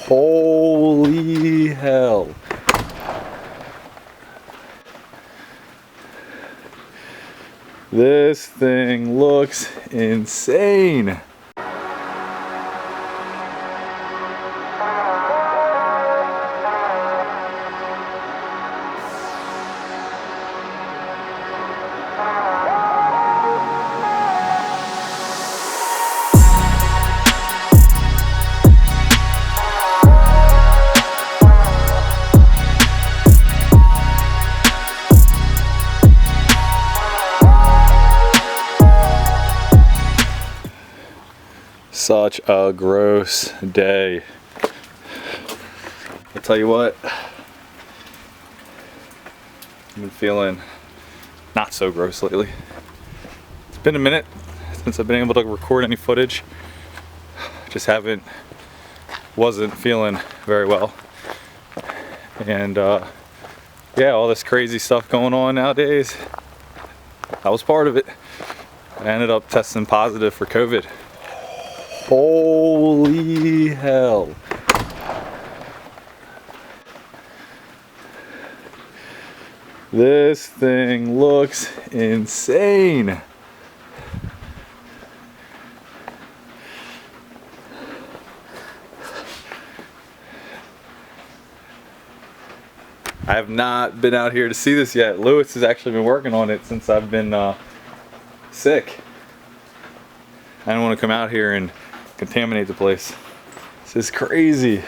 Holy hell. This thing looks insane. Such a gross day. I'll tell you what, I've been feeling not so gross lately. It's been a minute since I've been able to record any footage. Just wasn't feeling very well. And yeah, all this crazy stuff going on nowadays, I was part of it. I ended up testing positive for COVID. Holy hell. This thing looks insane. I have not been out here to see this yet. Lewis has actually been working on it since I've been sick. I don't want to come out here and contaminate the place. This is crazy.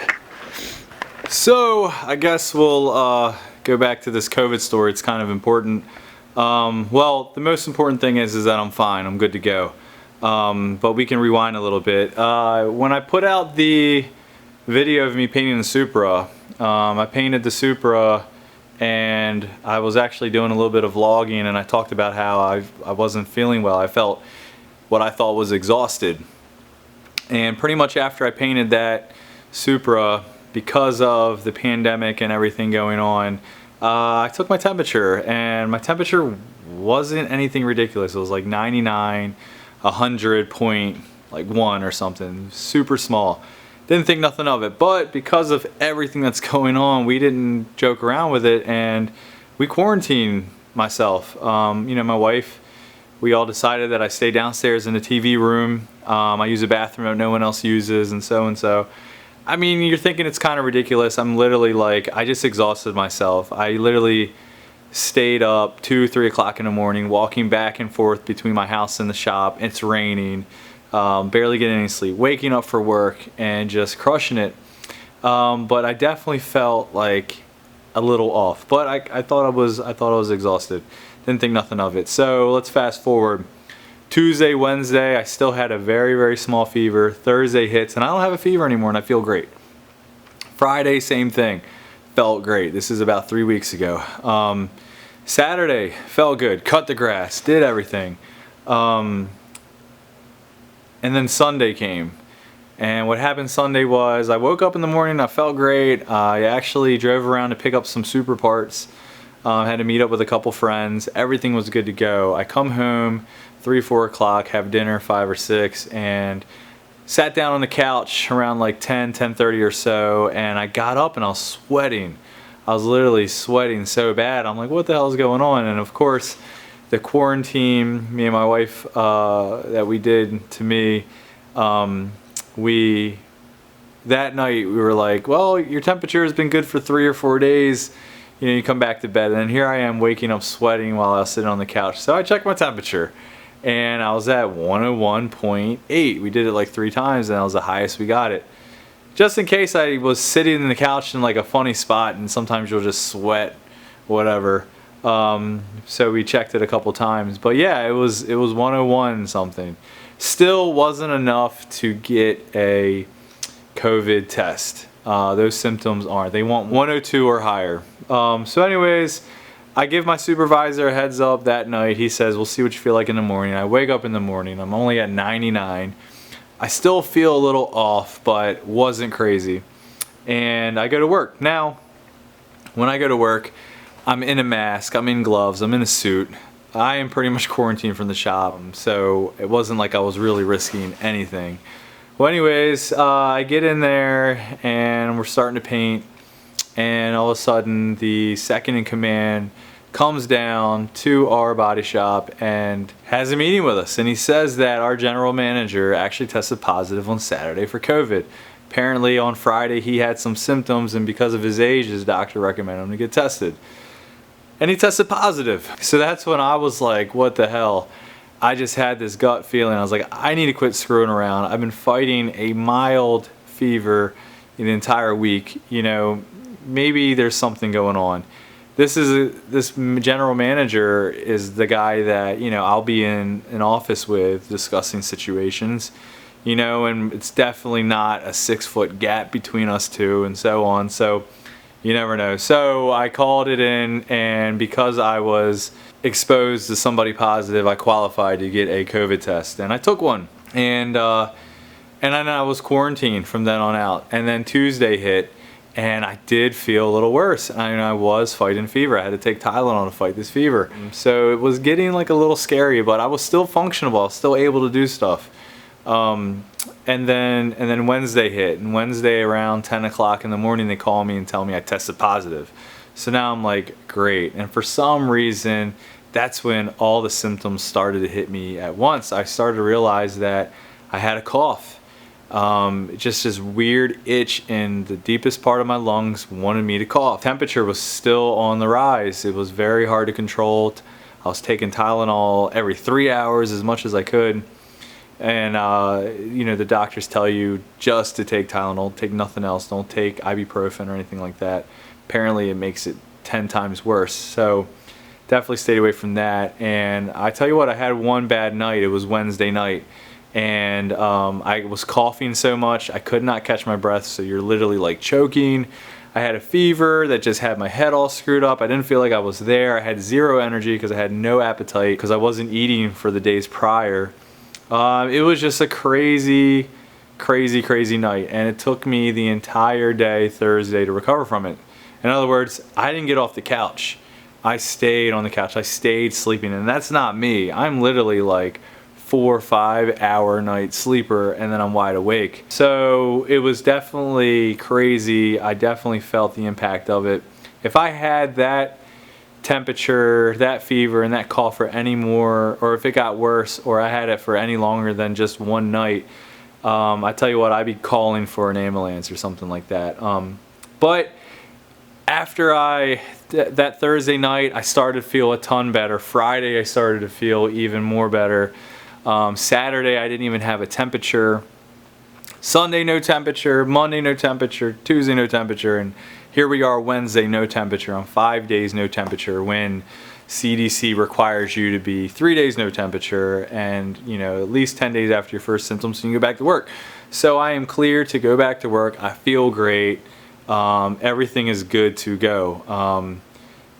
So I guess we'll go back to this COVID story. It's kind of important. Well, the most important thing is that I'm fine. I'm good to go. But we can rewind a little bit. When I put out the video of me painting the Supra, I painted the Supra and I was actually doing a little bit of vlogging, and I talked about how I wasn't feeling well. I felt what I thought was exhausted. And pretty much after I painted that Supra, because of the pandemic and everything going on, I took my temperature, and my temperature wasn't anything ridiculous. It was like 99, 100.1 or something, super small. Didn't think nothing of it, but because of everything that's going on, we didn't joke around with it, and we quarantined myself. You know, my wife, we all decided that I stay downstairs in the TV room. I use a bathroom that no one else uses, and so. I mean, you're thinking it's kind of ridiculous. I'm literally like, I just exhausted myself. I literally stayed up 2, 3 o'clock in the morning, walking back and forth between my house and the shop. It's raining, barely getting any sleep, waking up for work, and just crushing it. But I definitely felt like a little off. But I thought I was exhausted. Didn't think nothing of it. So let's fast forward. Tuesday, Wednesday, I still had a very, very small fever. Thursday hits and I don't have a fever anymore and I feel great. Friday, same thing. Felt great. This is about 3 weeks ago. Saturday, felt good. Cut the grass, did everything. And then Sunday came. And what happened Sunday was I woke up in the morning, I felt great. I actually drove around to pick up some SUPRA parts. Had to meet up with a couple friends. Everything was good to go. I come home 3, 4 o'clock, have dinner 5 or 6, and sat down on the couch around like 10, 10:30 or so, and I got up and I was sweating. I was literally sweating so bad. I'm like, what the hell is going on? And of course, the quarantine, me and my wife, that we did to me, that night we were like, well, your temperature has been good for 3 or 4 days. You know, you come back to bed, and then here I am waking up sweating while I was sitting on the couch. So I checked my temperature, and I was at 101.8. We did it like 3 times, and that was the highest we got it. Just in case I was sitting in the couch in like a funny spot, and sometimes you'll just sweat, whatever. So we checked it a couple times, but yeah, it was 101 something. Still wasn't enough to get a COVID test. Those symptoms aren't. They want 102 or higher. So anyways, I give my supervisor a heads up that night. He says, we'll see what you feel like in the morning. I wake up in the morning. I'm only at 99. I still feel a little off, but wasn't crazy. And I go to work. Now, when I go to work, I'm in a mask, I'm in gloves, I'm in a suit. I am pretty much quarantined from the shop, so it wasn't like I was really risking anything. Well, anyways, I get in there and we're starting to paint, and all of a sudden the second in command comes down to our body shop and has a meeting with us, and he says that our general manager actually tested positive on Saturday for COVID. Apparently on Friday he had some symptoms, and because of his age his doctor recommended him to get tested, and he tested positive. So that's when I was like, what the hell? I just had this gut feeling. I was like, I need to quit screwing around. I've been fighting a mild fever the entire week. You know, maybe there's something going on. This general manager is the guy that, you know, I'll be in an office with discussing situations, you know, and it's definitely not a 6-foot gap between us two and so on. So you never know. So I called it in, and because I was exposed to somebody positive, I qualified to get a COVID test, and I took one, and then I was quarantined from then on out. And then Tuesday hit, and I did feel a little worse. I was fighting fever. I had to take Tylenol to fight this fever. So it was getting like a little scary, but I was still functional. I was still able to do stuff. And then Wednesday hit, and Wednesday around 10 o'clock in the morning they call me and tell me I tested positive. So now I'm like, great. And for some reason, that's when all the symptoms started to hit me at once. I started to realize that I had a cough. Just this weird itch in the deepest part of my lungs wanted me to cough. Temperature was still on the rise. It was very hard to control. I was taking Tylenol every 3 hours as much as I could. And you know, the doctors tell you just to take Tylenol, take nothing else, don't take ibuprofen or anything like that. Apparently it makes it 10 times worse. So definitely stayed away from that. And I tell you what, I had one bad night. It was Wednesday night, and I was coughing so much I could not catch my breath. So you're literally like choking. I had a fever that just had my head all screwed up. I didn't feel like I was there. I had zero energy because I had no appetite because I wasn't eating for the days prior. It was just a crazy night, and it took me the entire day Thursday to recover from it. In other words, I didn't get off the couch. I stayed on the couch. I stayed sleeping, and that's not me. I'm literally like 4 or 5 hour night sleeper, and then I'm wide awake. So it was definitely crazy. I definitely felt the impact of it. If I had that temperature, that fever, and that cough for any more, or if it got worse, or I had it for any longer than just one night, I tell you what, I'd be calling for an ambulance or something like that. But after that Thursday night, I started to feel a ton better. Friday, I started to feel even more better. Saturday, I didn't even have a temperature. Sunday, no temperature. Monday, no temperature. Tuesday, no temperature. And here we are Wednesday, no temperature. On 5 days, no temperature, when CDC requires you to be 3 days no temperature, and you know, at least 10 days after your first symptoms, so you can go back to work. So I am clear to go back to work. I feel great. Everything is good to go.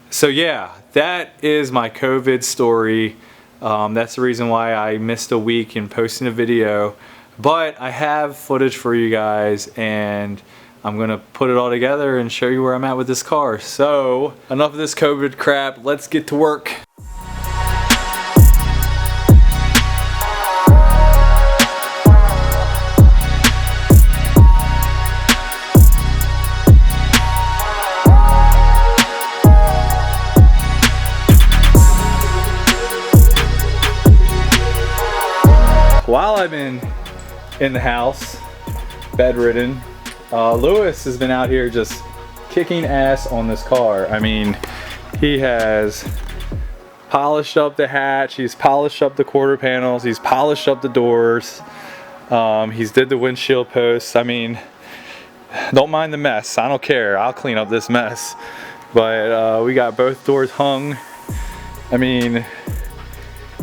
So yeah, that is my COVID story. That's the reason why I missed a week in posting a video, but I have footage for you guys, and I'm gonna put it all together and show you where I'm at with this car. So enough of this COVID crap, let's get to work. While I've been in the house, bedridden, Lewis has been out here just kicking ass on this car. I mean, he has polished up the hatch, he's polished up the quarter panels, he's polished up the doors, he's did the windshield posts. I mean, don't mind the mess, I don't care, I'll clean up this mess. But we got both doors hung. I mean,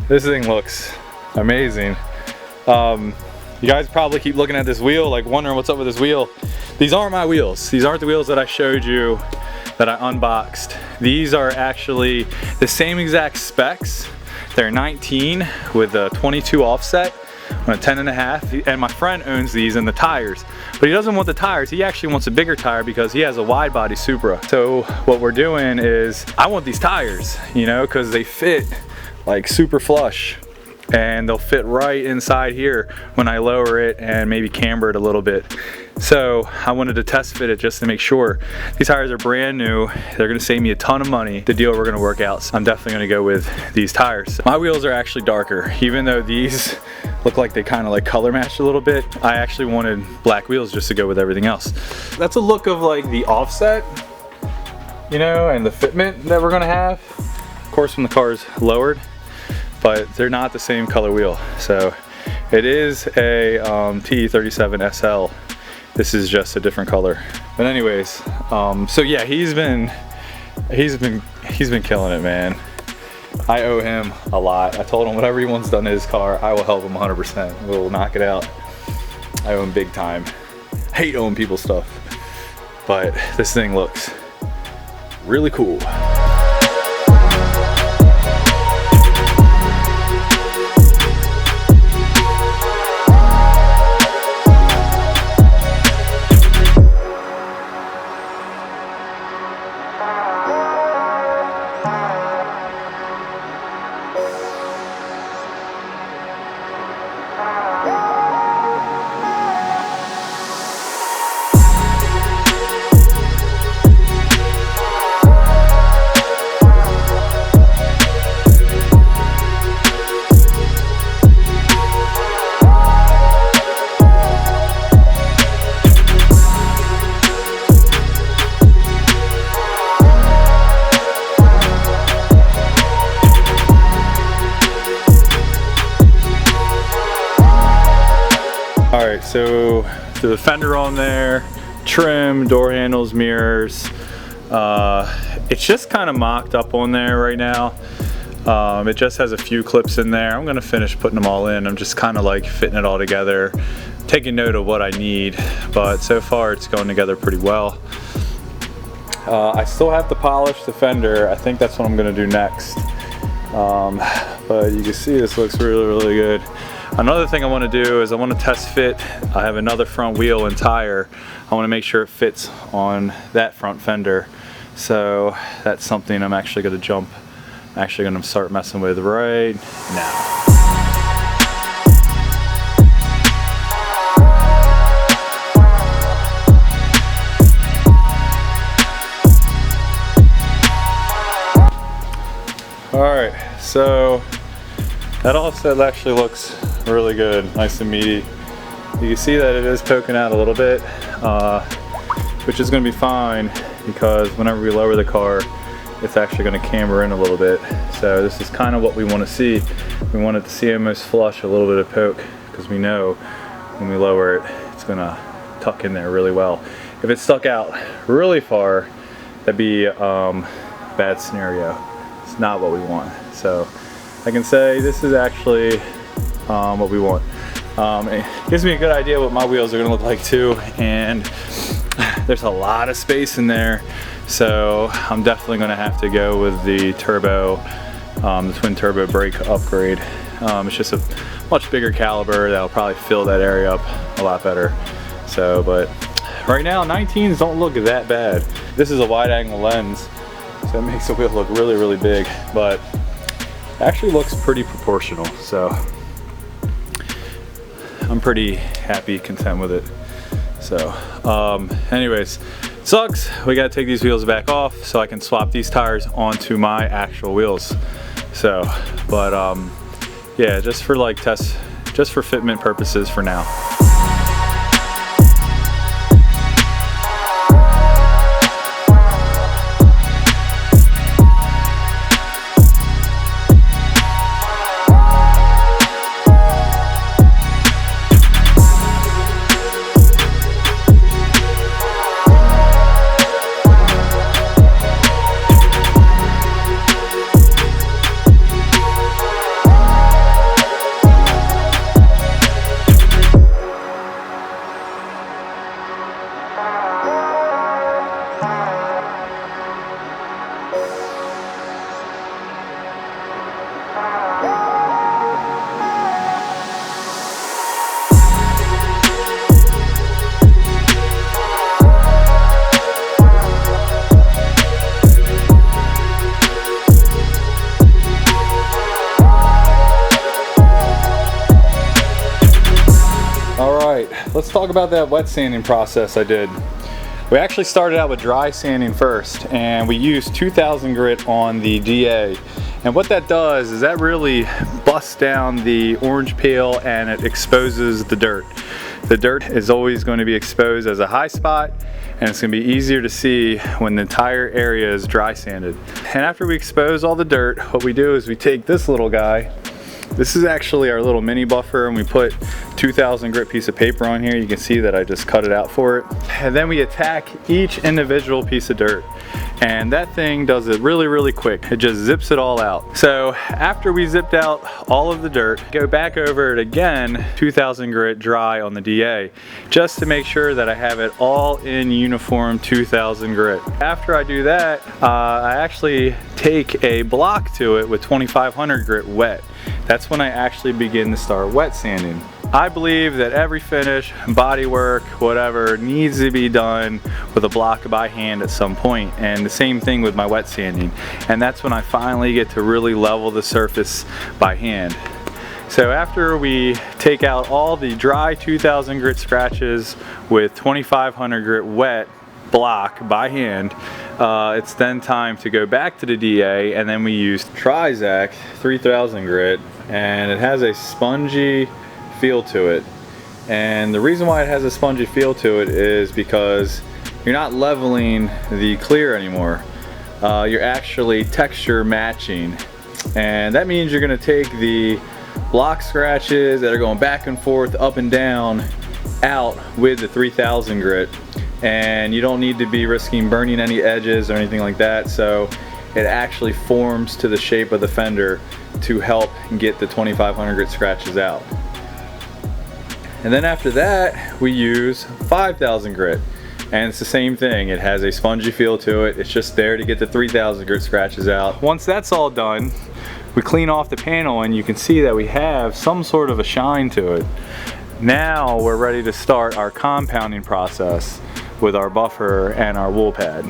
this thing looks amazing. You guys probably keep looking at this wheel, like wondering what's up with this wheel. These aren't my wheels. These aren't the wheels that I showed you that I unboxed. These are actually the same exact specs. They're 19 with a 22 offset on a 10.5, and my friend owns these and the tires, but he doesn't want the tires. He actually wants a bigger tire because he has a wide body Supra. So what we're doing is, I want these tires, you know, because they fit like super flush. and they'll fit right inside here when I lower it and maybe camber it a little bit. So I wanted to test fit it just to make sure. These tires are brand new. They're gonna save me a ton of money. The deal we're gonna work out. So I'm definitely gonna go with these tires. My wheels are actually darker, even though these look like they kind of like color matched a little bit. I actually wanted black wheels just to go with everything else. That's a look of like the offset, you know, and the fitment that we're gonna have. Of course, when the car is lowered, but they're not the same color wheel. So it is a T37 SL. This is just a different color. But anyways, so yeah, he's been killing it, man. I owe him a lot. I told him whatever he wants done to his car, I will help him 100%. We'll knock it out. I owe him big time. I hate owing people stuff, but this thing looks really cool. Alright, so the fender on there, trim, door handles, mirrors. It's just kind of mocked up on there right now. It just has a few clips in there. I'm going to finish putting them all in. I'm just kind of like fitting it all together, taking note of what I need, but so far it's going together pretty well. I still have to polish the fender. I think that's what I'm going to do next. But you can see this looks really, really good. Another thing I want to do is I want to test fit. I have another front wheel and tire. I want to make sure it fits on that front fender. So that's something I'm actually going to start messing with right now. Alright, so that offset actually looks really good, nice and meaty. You can see that it is poking out a little bit, which is going to be fine because whenever we lower the car, it's actually going to camber in a little bit. So this is kind of what we want to see. We want it to see almost flush, a little bit of poke, because we know when we lower it, it's going to tuck in there really well. If it stuck out really far, that'd be a bad scenario. It's not what we want. So I can say this is actually what we want. It gives me a good idea what my wheels are going to look like too, and there's a lot of space in there, so I'm definitely going to have to go with the turbo, the twin turbo brake upgrade. It's just a much bigger caliber that'll probably fill that area up a lot better. So, but right now 19s don't look that bad. This is a wide angle lens, so it makes the wheel look really, really big, but it actually looks pretty proportional. So I'm pretty happy, content with it. So anyways, sucks. We gotta take these wheels back off so I can swap these tires onto my actual wheels. So, but yeah, just for like just for fitment purposes for now. talk about that wet sanding process I did. We actually started out with dry sanding first, and we used 2000 grit on the DA. And what that does is that really busts down the orange peel and it exposes the dirt. The dirt is always going to be exposed as a high spot, and it's going to be easier to see when the entire area is dry sanded. And after we expose all the dirt, what we do is we take this little guy. This is actually our little mini buffer, and we put 2000 grit piece of paper on here. You can see that I just cut it out for it. And then we attack each individual piece of dirt. And that thing does it really, really quick. It just zips it all out. So after we zipped out all of the dirt, go back over it again, 2000 grit dry on the DA, just to make sure that I have it all in uniform 2000 grit. After I do that, I actually take a block to it with 2500 grit wet. That's when I actually begin to start wet sanding. I believe that every finish, body work, whatever, needs to be done with a block by hand at some point, and the same thing with my wet sanding. And that's when I finally get to really level the surface by hand. So after we take out all the dry 2000 grit scratches with 2500 grit wet block by hand, it's then time to go back to the DA, and then we use Trizac 3000 grit, and it has a spongy feel to it. And the reason why it has a spongy feel to it is because you're not leveling the clear anymore. You're actually texture matching, and that means you're going to take the block scratches that are going back and forth, up and down, out with the 3000 grit, and you don't need to be risking burning any edges or anything like that. So it actually forms to the shape of the fender to help get the 2500 grit scratches out. And then after that, we use 5000 grit. And it's the same thing. It has a spongy feel to it. It's just there to get the 3000 grit scratches out. Once that's all done, we clean off the panel, and you can see that we have some sort of a shine to it. Now we're ready to start our compounding process with our buffer and our wool pad.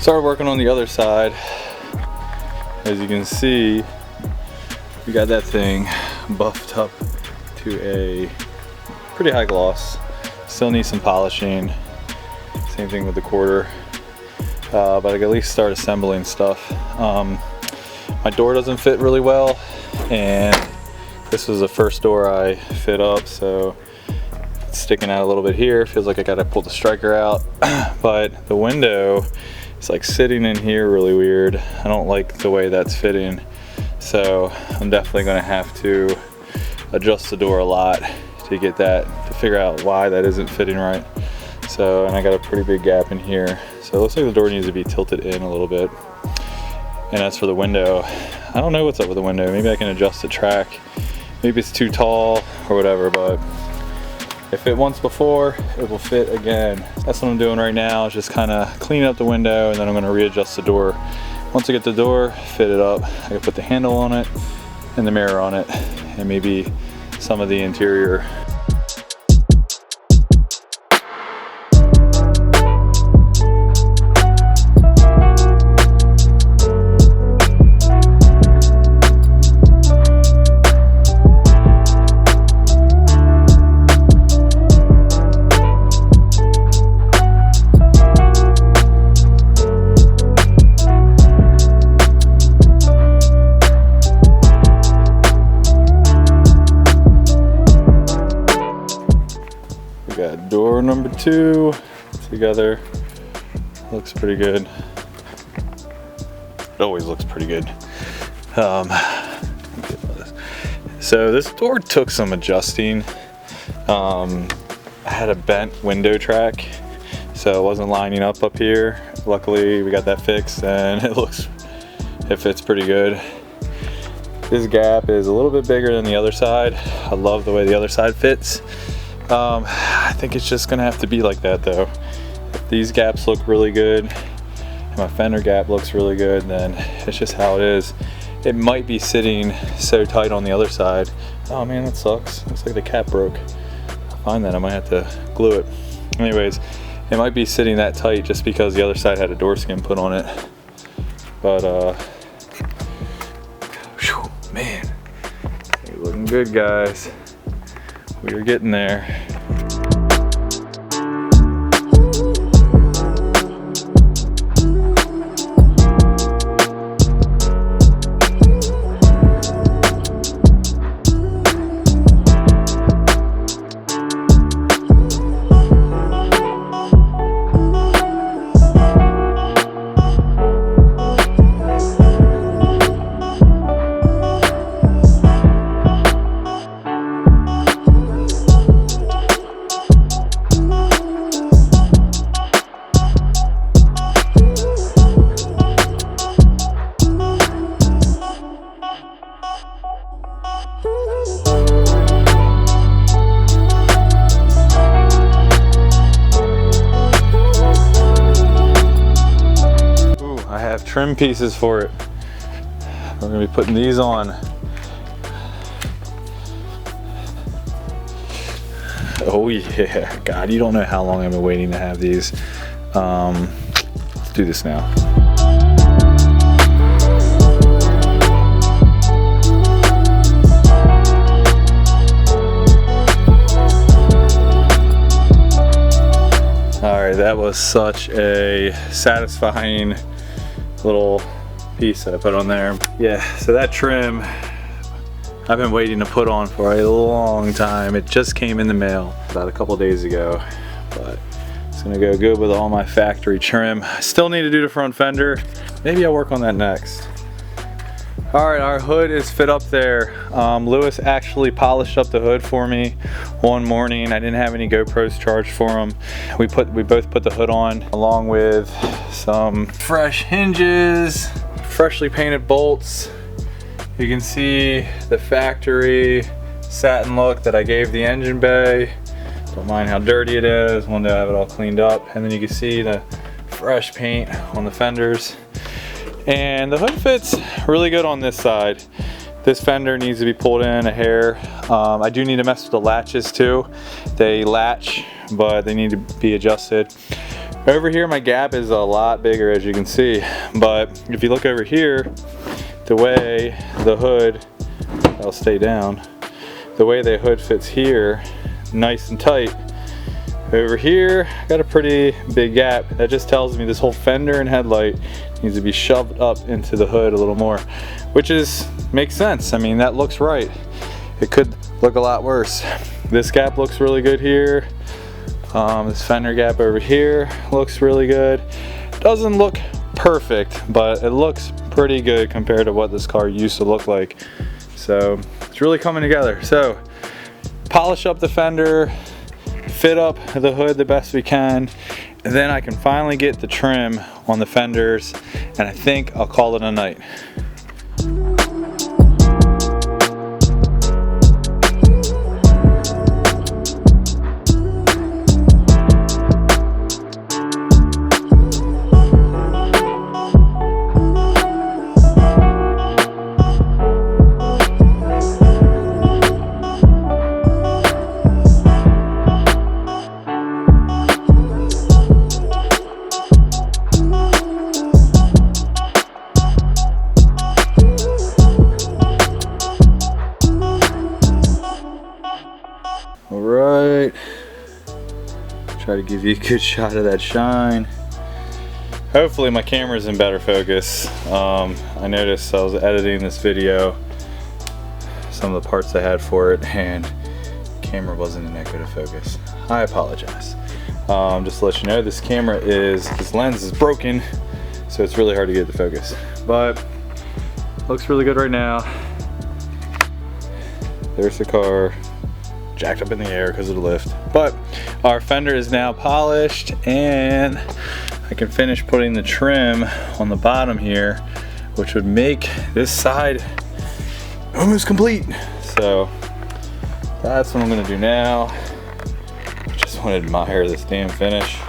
Started working on the other side. As you can see, we got that thing buffed up to a pretty high gloss. Still needs some polishing. Same thing with the quarter. But I can at least start assembling stuff. My door doesn't fit really well, and this was the first door I fit up, so it's sticking out a little bit here. Feels like I gotta pull the striker out. But the window, it's like sitting in here really weird. I don't like the way that's fitting. So I'm definitely gonna have to adjust the door a lot to get that, to figure out why that isn't fitting right. So, and I got a pretty big gap in here. So it looks like the door needs to be tilted in a little bit. And as for the window, I don't know what's up with the window. Maybe I can adjust the track. Maybe it's too tall or whatever, but it fit once before, it will fit again. That's what I'm doing right now, is just kind of cleaning up the window, and then I'm going to readjust the door. Once I get the door fitted up, I can put the handle on it and the mirror on it, and maybe some of the interior. got door number 2 together. Looks pretty good. It always looks pretty good. So this door took some adjusting. I had a bent window track, so it wasn't lining up here. Luckily we got that fixed and it fits pretty good. This gap is a little bit bigger than the other side. I love the way the other side fits. I think it's just gonna have to be like that though. If these gaps look really good and my fender gap looks really good, then it's just how it is. It might be sitting so tight on the other side. Oh man, that sucks. Looks like the cap broke. I'll find that, I might have to glue it. Anyways, it might be sitting that tight just because the other side had a door skin put on it. But whew, man, you're looking good, guys. We are getting there. Trim pieces for it. We're gonna be putting these on. Oh yeah, God, you don't know how long I've been waiting to have these. Let's do this now. All right, that was such a satisfying little piece that I put on there. Yeah, so that trim I've been waiting to put on for a long time. It just came in the mail about a couple days ago, but it's gonna go good with all my factory trim. I still need to do the front fender. Maybe I'll work on that next. All right, our hood is fit up there. Lewis actually polished up the hood for me one morning. I didn't have any GoPros charged for him. We both put the hood on along with some fresh hinges, freshly painted bolts. You can see the factory satin look that I gave the engine bay. Don't mind how dirty it is. Wanted to have it all cleaned up. And then you can see the fresh paint on the fenders. And the hood fits really good on this side. This fender needs to be pulled in a hair. I do need to mess with the latches too. They latch, but they need to be adjusted. Over here, my gap is a lot bigger, as you can see. But if you look over here, the way the hood, I'll stay down, the way the hood fits here, nice and tight. Over here, got a pretty big gap. That just tells me this whole fender and headlight needs to be shoved up into the hood a little more, which makes sense. I mean, that looks right. It could look a lot worse. This gap looks really good here. This fender gap over here looks really good. Doesn't look perfect, but it looks pretty good compared to what this car used to look like. So it's really coming together. So polish up the fender, fit up the hood the best we can, and then I can finally get the trim on the fenders, and I think I'll call it a night. Alright, try to give you a good shot of that shine. Hopefully my camera's in better focus. I noticed I was editing this video, some of the parts I had for it, and the camera wasn't in that good of focus. I apologize. Just to let you know, this lens is broken, so it's really hard to get the focus. But looks really good right now. There's the car, jacked up in the air because of the lift. But our fender is now polished, and I can finish putting the trim on the bottom here, which would make this side almost complete. So that's what I'm gonna do now. Just want to admire this damn finish.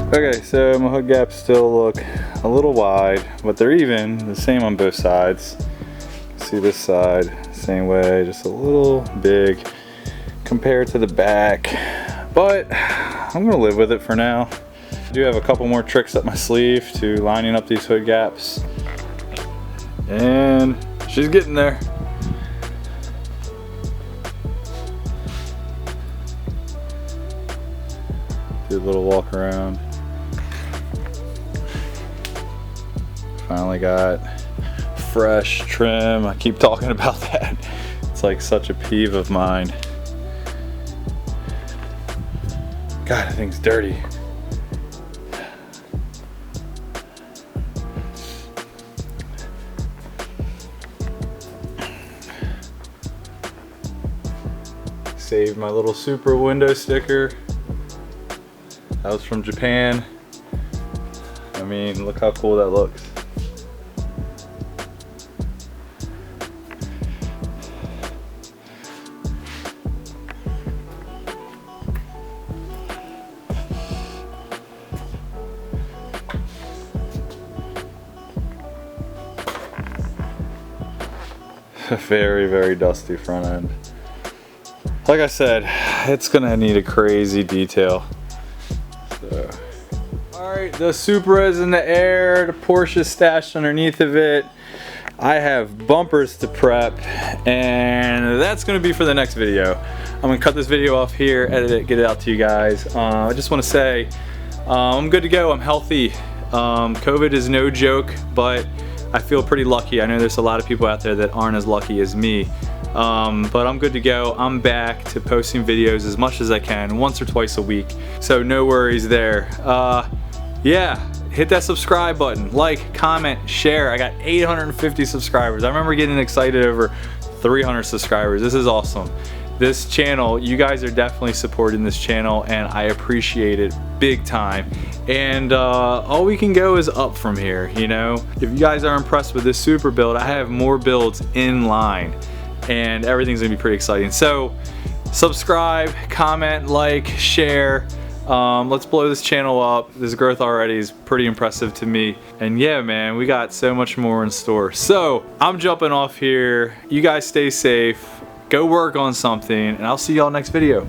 Okay, so my hood gaps still look a little wide, but they're even, the same on both sides. See this side, same way, just a little big compared to the back. But I'm gonna live with it for now. I do have a couple more tricks up my sleeve to lining up these hood gaps. And she's getting there. Do a little walk around. Finally got fresh trim. I keep talking about that. It's like such a peeve of mine. God, that thing's dirty. Saved my little SUPRA window sticker. That was from Japan. I mean, look how cool that looks. Very, very dusty front end. Like I said, it's gonna need a crazy detail. So. Alright, the Supra is in the air, the Porsche is stashed underneath of it. I have bumpers to prep, and that's gonna be for the next video. I'm gonna cut this video off here, edit it, get it out to you guys. I just wanna say, I'm good to go, I'm healthy. COVID is no joke, but I feel pretty lucky. I know there's a lot of people out there that aren't as lucky as me. But I'm good to go. I'm back to posting videos as much as I can, once or twice a week. So no worries there. Yeah, hit that subscribe button, like, comment, share. I got 850 subscribers. I remember getting excited over 300 subscribers. This is awesome. This channel, you guys are definitely supporting this channel, and I appreciate it big time. And all we can go is up from here, you know? If you guys are impressed with this SUPRA build, I have more builds in line, and everything's gonna be pretty exciting. So subscribe, comment, like, share. Let's blow this channel up. This growth already is pretty impressive to me. And yeah, man, we got so much more in store. So I'm jumping off here. You guys stay safe. Go work on something, and I'll see y'all next video.